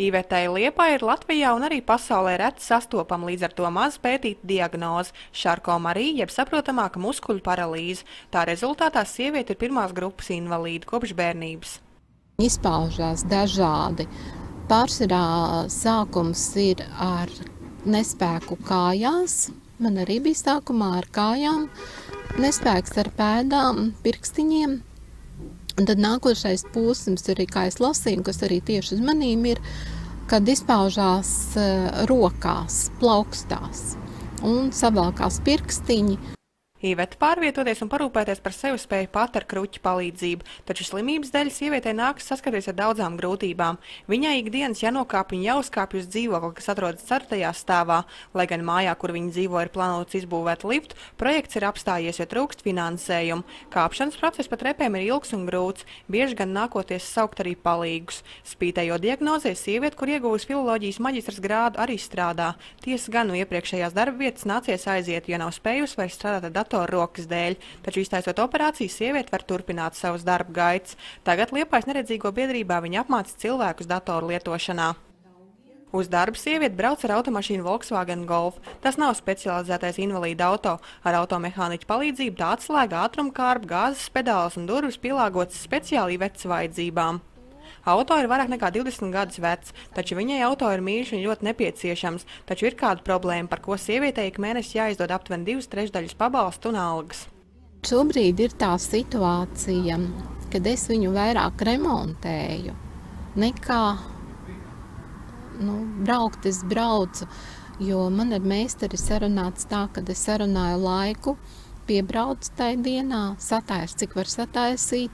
Īvetei Liepāja ir Latvijā un arī pasaulē reti sastopama, līdz ar to maz pētīta diagnoze – Šarkomarija, jeb saprotamāka muskuļu paralīze. Tā rezultātā sieviete ir pirmās grupas invalīde kopš bērnības. Izpaužās dažādi. Pārsvarā sākums ir ar nespēku kājās. Man arī bija sākumā ar kājām, nespēks ar pēdām, pirkstiņiem. Un tad nākošais posms arī, kā es lasīju, kas arī tieši uz manīm ir, kad izpaužās rokās, plaukstās un savalkās pirkstiņi. Īvete pārvietoties un parūpēties par sevi spēja pat ar kruķa palīdzību, taču slimības dēļ sievietei nākas saskarties ar daudzām grūtībām. Viņai ikdienas jānokāpj un jāuzkāpj uz dzīvokli, kas atrodas 4. stāvā. Lai gan mājā, kur viņa dzīvo, ir plānots izbūvēt liftu, projekts ir apstājies, jo trūkst finansējumu. Kāpšanas process pa trepēm ir ilgs un grūts, bieži gan nākoties saukt arī palīgus. Spītējot diagnozē, sieviete, kur ieguvusi filoloģijas maģistras grādu, arī strādā. Tiesa gan no iepriekšējās darba vietas nācies aiziet, jo nav spējusi vairs strādāt ar rokas dēļ, taču iztaisot operāciju, sieviete var turpināt savus darba gaitas. Tagad Liepājas neredzīgo biedrībā viņa apmāca cilvēkus datoru lietošanā. Uz darbu sieviete brauc ar automašīnu Volkswagen Golf. Tas nav specializētais invalīda auto. Ar automehāniķu palīdzību tā atslēga, ātrumkārba, gāzes pedāls un durvis pielāgotas speciāli Īvetes vajadzībām. Auto ir vairāk nekā 20 gadus vecs, taču viņai auto ir mīļš un ļoti nepieciešams, taču ir kāda problēma, par ko sievietei ik mēnesi jāizdod aptuveni 2/3 pabalstu un algas. Šobrīd ir tā situācija, kad es viņu vairāk remontēju nekā braukt. Es braucu, jo man ar meistari sarunāts tā, kad es sarunāju laiku, piebraucu tai dienā, sataisu, cik var sataisīt,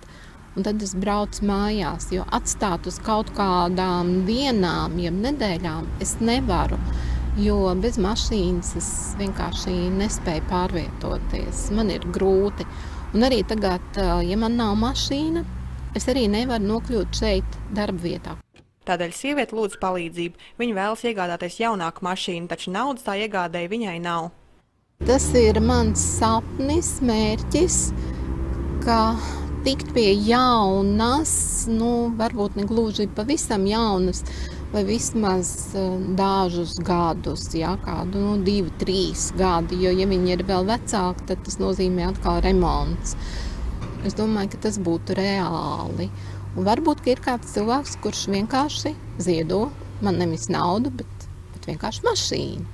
un tad es braucu mājās, jo atstāt uz kaut kādām dienām, jeb nedēļām es nevaru, jo bez mašīnas es vienkārši nespēju pārvietoties. Man ir grūti. Un arī tagad, ja man nav mašīna, es arī nevaru nokļūt šeit darba vietā. Tādēļ sieviete lūdz palīdzību. Viņa vēlas iegādāties jaunāku mašīnu, taču naudas tā iegādēji viņai nav. Tas ir mans sapnis, mērķis, ka tikt pie jaunas, varbūt ne gluži pavisam jaunas, vai vismaz dažus gadus, kādu 2, 3 gadi, jo ja viņi ir vēl vecāki, tad tas nozīmē atkal remonts. Es domāju, ka tas būtu reāli. Un varbūt, ka ir kāds cilvēks, kurš vienkārši ziedo, man nevis naudu, bet vienkārši mašīnu.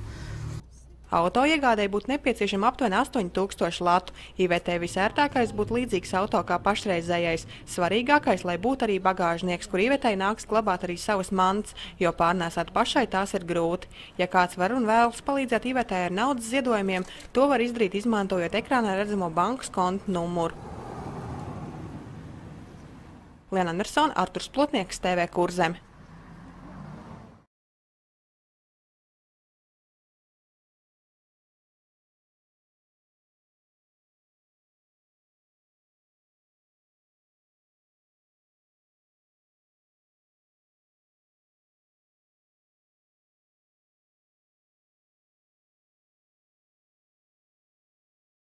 Auto iegādēji būtu nepieciešama aptuveni 8000 latu. Īvetei visērtākais būtu līdzīgs auto kā pašreizējais. Svarīgākais, lai būtu arī bagāžnieks, kur Īvetei nāks glabāt arī savas mantas, jo pārnēsāt pašai tās ir grūti. Ja kāds var un vēlas palīdzēt Īvetei ar naudas ziedojumiem, to var izdarīt izmantojot ekrānā redzamo bankas konta numuru. Liena Andersone, Arturs Plotnieks, TV Kurzeme.